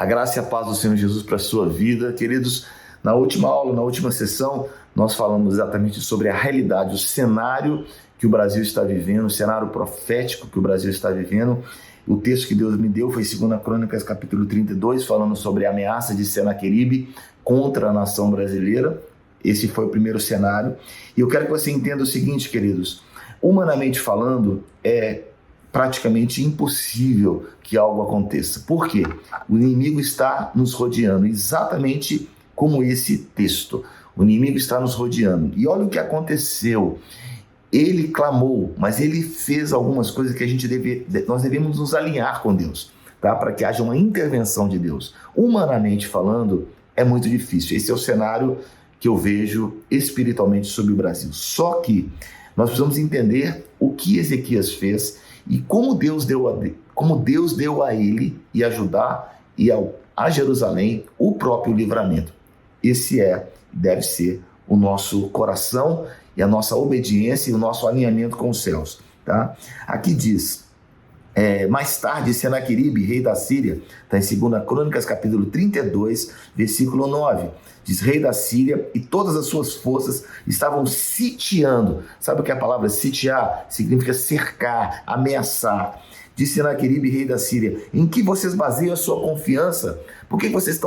A graça e a paz do Senhor Jesus para a sua vida. Queridos, na última aula, na última sessão, nós falamos exatamente sobre a realidade, o cenário que o Brasil está vivendo, o cenário profético que o Brasil está vivendo. O texto que Deus me deu foi 2 Crônicas, capítulo 32, falando sobre a ameaça de Senaqueribe contra a nação brasileira. Esse foi o primeiro cenário. E eu quero que você entenda o seguinte, queridos. Humanamente falando, é praticamente impossível que algo aconteça. Por quê? O inimigo está nos rodeando, exatamente como esse texto. O inimigo está nos rodeando. E olha o que aconteceu. Ele clamou, mas ele fez algumas coisas que nós devemos nos alinhar com Deus, tá? Para que haja uma intervenção de Deus. Humanamente falando, é muito difícil. Esse é o cenário que eu vejo espiritualmente sobre o Brasil. Só que nós precisamos entender o que Ezequias fez e como Deus deu a ele e a Judá e a Jerusalém o próprio livramento. Esse deve ser o nosso coração e a nossa obediência e o nosso alinhamento com os céus. Tá? Aqui diz, mais tarde, Senaqueribe, rei da Síria, está em 2 Crônicas, capítulo 32, versículo 9. Diz, rei da Síria e todas as suas forças estavam sitiando. Sabe o que é a palavra sitiar? Significa cercar, ameaçar. Diz Senaqueribe, rei da Síria, em que vocês baseiam a sua confiança? Por que vocês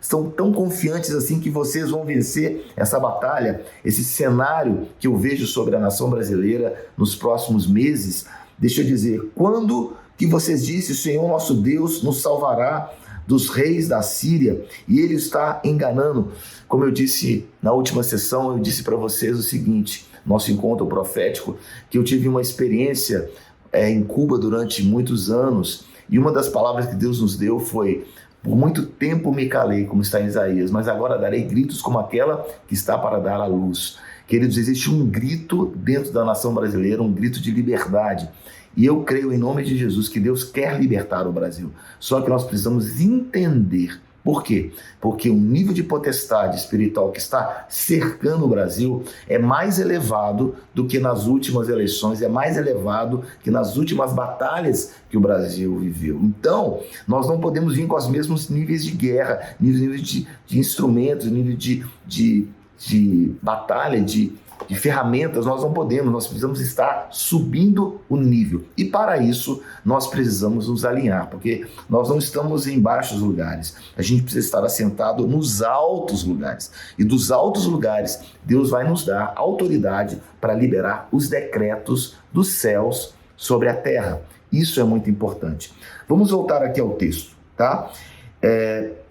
estão tão confiantes assim que vocês vão vencer essa batalha? Esse cenário que eu vejo sobre a nação brasileira nos próximos meses, deixa eu dizer, quando que vocês dizem, o Senhor nosso Deus nos salvará dos reis da Síria, e ele está enganando. Como eu disse na última sessão, eu disse para vocês o seguinte, nosso encontro profético, que eu tive uma experiência em Cuba durante muitos anos, e uma das palavras que Deus nos deu foi, por muito tempo me calei, como está em Isaías, mas agora darei gritos como aquela que está para dar à luz. Queridos, existe um grito dentro da nação brasileira, um grito de liberdade. E eu creio em nome de Jesus que Deus quer libertar o Brasil. Só que nós precisamos entender. Por quê? Porque o nível de potestade espiritual que está cercando o Brasil é mais elevado do que nas últimas eleições, é mais elevado que nas últimas batalhas que o Brasil viveu. Então, nós não podemos vir com os mesmos níveis de guerra, níveis de instrumentos, nível de batalha, de ferramentas, nós não podemos, nós precisamos estar subindo o nível. E para isso, nós precisamos nos alinhar, porque nós não estamos em baixos lugares. A gente precisa estar assentado nos altos lugares. E dos altos lugares, Deus vai nos dar autoridade para liberar os decretos dos céus sobre a terra. Isso é muito importante. Vamos voltar aqui ao texto, tá?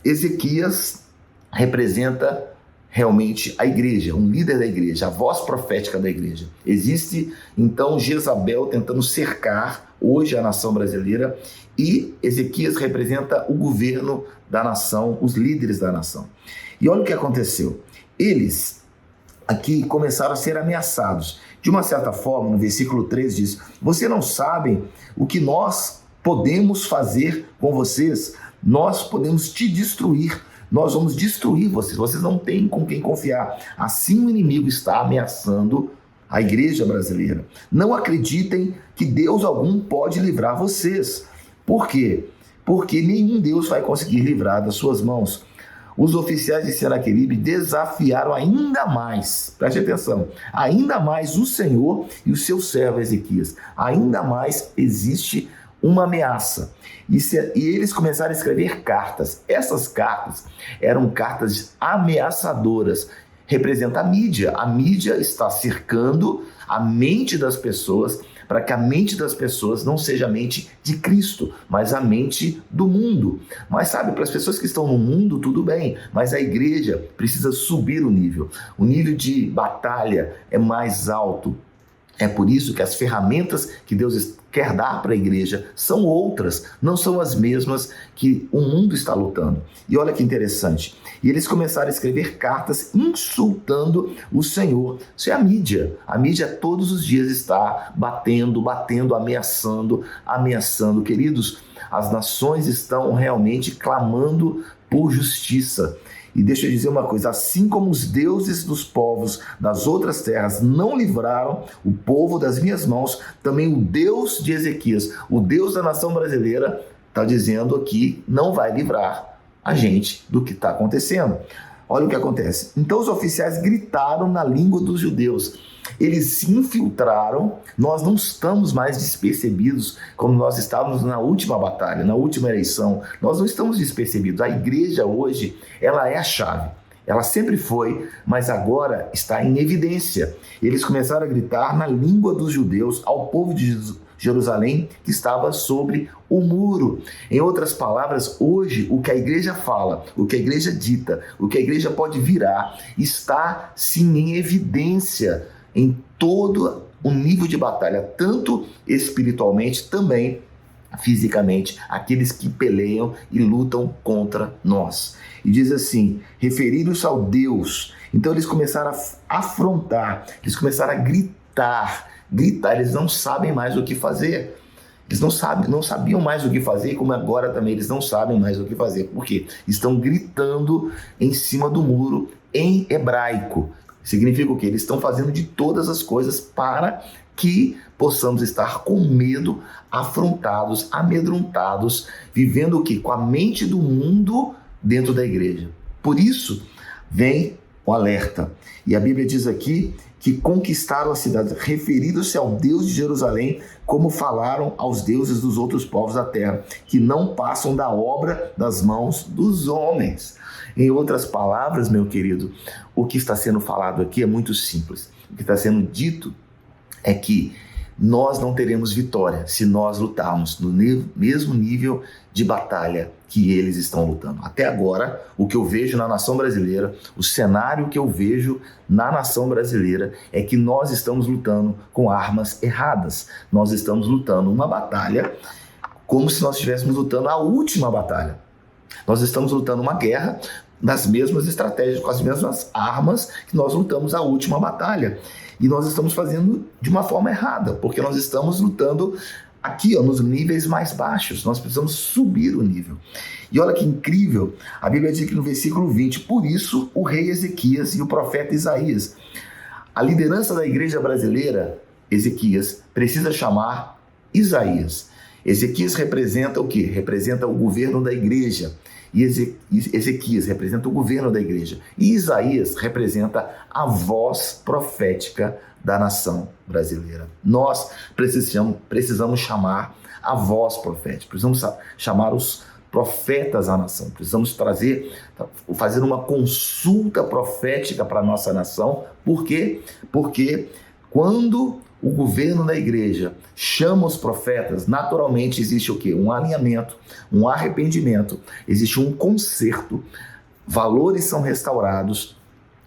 Ezequias representa realmente a igreja, um líder da igreja, a voz profética da igreja. Existe, então, Jezabel tentando cercar hoje a nação brasileira e Ezequias representa o governo da nação, os líderes da nação. E olha o que aconteceu. Eles aqui começaram a ser ameaçados. De uma certa forma, no versículo 3 diz, vocês não sabem o que nós podemos fazer com vocês? Nós podemos te destruir. Nós vamos destruir vocês não têm com quem confiar. Assim o inimigo está ameaçando a igreja brasileira. Não acreditem que Deus algum pode livrar vocês. Por quê? Porque nenhum Deus vai conseguir livrar das suas mãos. Os oficiais de Senaqueribe desafiaram ainda mais, preste atenção, ainda mais o Senhor e o seu servo Ezequias. Ainda mais existe uma ameaça. E eles começaram a escrever cartas. Essas cartas eram cartas ameaçadoras. Representa a mídia. A mídia está cercando a mente das pessoas para que a mente das pessoas não seja a mente de Cristo, mas a mente do mundo. Mas sabe, para as pessoas que estão no mundo, tudo bem, mas a igreja precisa subir o nível. O nível de batalha é mais alto. É por isso que as ferramentas que Deus quer dar para a igreja são outras, não são as mesmas que o mundo está lutando. E olha que interessante. E eles começaram a escrever cartas insultando o Senhor. Isso é a mídia. A mídia todos os dias está batendo, ameaçando. Queridos, as nações estão realmente clamando por justiça. E deixa eu dizer uma coisa, assim como os deuses dos povos das outras terras não livraram o povo das minhas mãos, também o Deus de Ezequias, o Deus da nação brasileira, está dizendo aqui, não vai livrar a gente do que está acontecendo. Olha o que acontece. Então os oficiais gritaram na língua dos judeus. Eles se infiltraram, nós não estamos mais despercebidos como nós estávamos na última batalha, na última eleição. Nós não estamos despercebidos. A igreja hoje, ela é a chave. Ela sempre foi, mas agora está em evidência. Eles começaram a gritar na língua dos judeus ao povo de Jerusalém que estava sobre o muro. Em outras palavras, hoje o que a igreja fala, o que a igreja dita, o que a igreja pode virar, está sim em evidência em todo o nível de batalha, tanto espiritualmente, também fisicamente, aqueles que peleiam e lutam contra nós. E diz assim, referiram-se ao Deus. Então eles começaram a afrontar, eles começaram a gritar, eles não sabem mais o que fazer. Eles não sabiam mais o que fazer, como agora também eles não sabem mais o que fazer. Por quê? Estão gritando em cima do muro em hebraico. Significa o quê? Eles estão fazendo de todas as coisas para que possamos estar com medo, afrontados, amedrontados, vivendo o quê? Com a mente do mundo dentro da igreja. Por isso, vem o alerta. E a Bíblia diz aqui que conquistaram a cidade, referindo-se ao Deus de Jerusalém, como falaram aos deuses dos outros povos da terra, que não passam da obra das mãos dos homens. Em outras palavras, meu querido, o que está sendo falado aqui é muito simples. O que está sendo dito é que nós não teremos vitória se nós lutarmos no mesmo nível de batalha que eles estão lutando. Até agora, o que eu vejo na nação brasileira, o cenário que eu vejo na nação brasileira é que nós estamos lutando com armas erradas. Nós estamos lutando uma batalha como se nós estivéssemos lutando a última batalha. Nós estamos lutando uma guerra das mesmas estratégias, com as mesmas armas que nós lutamos a última batalha. E nós estamos fazendo de uma forma errada, porque nós estamos lutando aqui, nos níveis mais baixos. Nós precisamos subir o nível. E olha que incrível, a Bíblia diz aqui no versículo 20, por isso o rei Ezequias e o profeta Isaías, a liderança da igreja brasileira, Ezequias, precisa chamar Isaías. Ezequias representa o quê? Representa o governo da igreja. E Ezequias representa o governo da igreja. E Isaías representa a voz profética da nação brasileira. Nós precisamos chamar a voz profética, precisamos chamar os profetas à nação, precisamos fazer uma consulta profética para a nossa nação. Por quê? Porque quando o governo da igreja chama os profetas, naturalmente existe o quê? Um alinhamento, um arrependimento, existe um conserto, valores são restaurados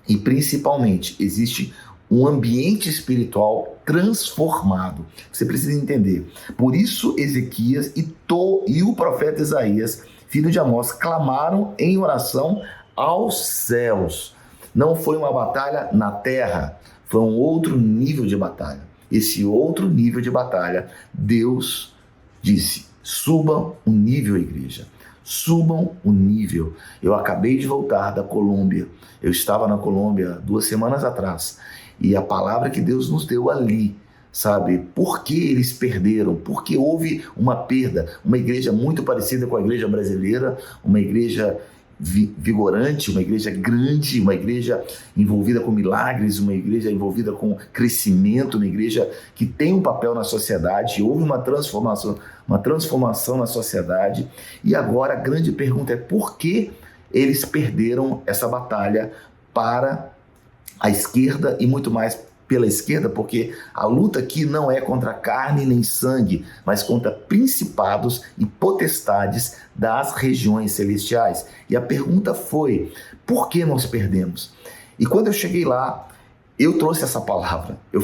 e principalmente existe um ambiente espiritual transformado. Você precisa entender. Por isso Ezequias e o profeta Isaías, filho de Amós, clamaram em oração aos céus. Não foi uma batalha na terra, foi um outro nível de batalha. Esse outro nível de batalha, Deus disse, subam o nível, igreja. Subam o nível. Eu acabei de voltar da Colômbia. Eu estava na Colômbia 2 semanas atrás. E a palavra que Deus nos deu ali, sabe? Por que eles perderam? Porque houve uma perda. Uma igreja muito parecida com a igreja brasileira, uma igreja vigorante, uma igreja grande, uma igreja envolvida com milagres, uma igreja envolvida com crescimento, uma igreja que tem um papel na sociedade. Houve uma transformação na sociedade. E agora a grande pergunta é por que eles perderam essa batalha para a esquerda e muito mais pela esquerda, porque a luta aqui não é contra carne nem sangue, mas contra principados e potestades das regiões celestiais. E a pergunta foi, por que nós perdemos? E quando eu cheguei lá, eu trouxe essa palavra, eu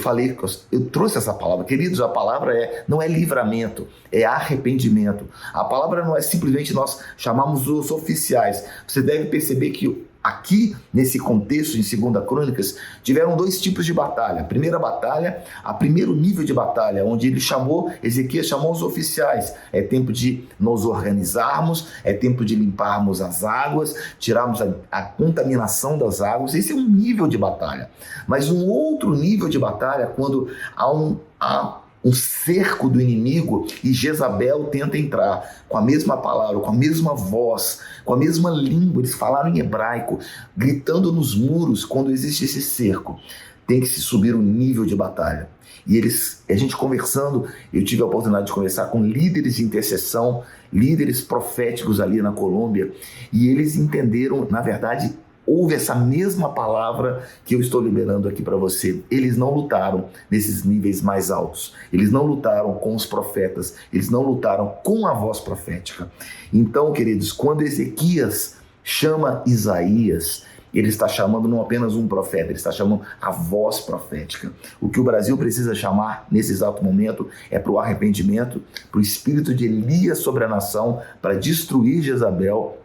trouxe essa palavra. Queridos, a palavra não é livramento, é arrependimento. A palavra não é simplesmente nós chamarmos os oficiais. Você deve perceber que aqui, nesse contexto, em 2 Crônicas, tiveram 2 tipos de batalha. A primeira batalha, a primeiro nível de batalha, onde Ezequias chamou os oficiais. É tempo de nos organizarmos, é tempo de limparmos as águas, tirarmos a contaminação das águas. Esse é um nível de batalha. Mas um outro nível de batalha, quando há um cerco do inimigo e Jezabel tenta entrar com a mesma palavra, com a mesma voz, com a mesma língua. Eles falaram em hebraico, gritando nos muros. Quando existe esse cerco, tem que se subir o nível de batalha. E a gente conversando, eu tive a oportunidade de conversar com líderes de intercessão, líderes proféticos ali na Colômbia, e eles entenderam, na verdade, houve essa mesma palavra que eu estou liberando aqui para você. Eles não lutaram nesses níveis mais altos. Eles não lutaram com os profetas. Eles não lutaram com a voz profética. Então, queridos, quando Ezequias chama Isaías, ele está chamando não apenas um profeta, ele está chamando a voz profética. O que o Brasil precisa chamar nesse exato momento é para o arrependimento, para o espírito de Elias sobre a nação, para destruir Jezabel.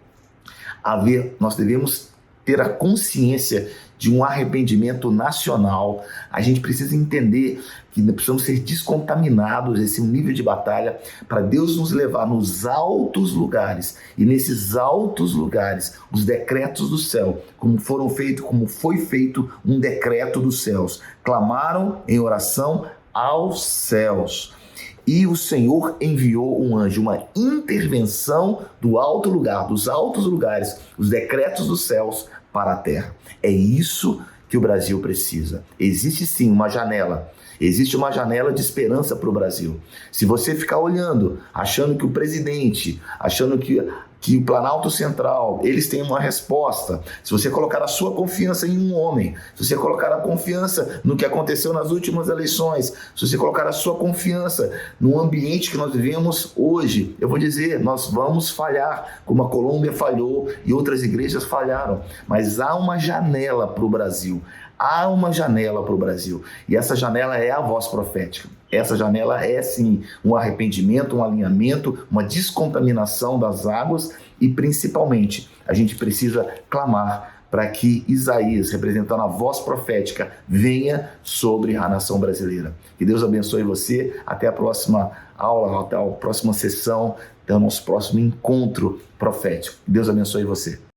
Nós devemos ter a consciência de um arrependimento nacional. A gente precisa entender que precisamos ser descontaminados desse nível de batalha para Deus nos levar nos altos lugares. E nesses altos lugares, os decretos do céu, como foi feito um decreto dos céus, clamaram em oração aos céus. E o Senhor enviou um anjo, uma intervenção do alto lugar, dos altos lugares, os decretos dos céus para a terra. É isso que o Brasil precisa. Existe sim uma janela. Existe uma janela de esperança para o Brasil. Se você ficar olhando, achando que o presidente, achando que o Planalto Central, eles têm uma resposta, se você colocar a sua confiança em um homem, se você colocar a confiança no que aconteceu nas últimas eleições, se você colocar a sua confiança no ambiente que nós vivemos hoje, eu vou dizer, nós vamos falhar, como a Colômbia falhou e outras igrejas falharam, mas há uma janela para o Brasil. Há uma janela para o Brasil, e essa janela é a voz profética. Essa janela é, sim, um arrependimento, um alinhamento, uma descontaminação das águas, e, principalmente, a gente precisa clamar para que Isaías, representando a voz profética, venha sobre a nação brasileira. Que Deus abençoe você. Até a próxima aula, até a próxima sessão, até o nosso próximo encontro profético. Deus abençoe você.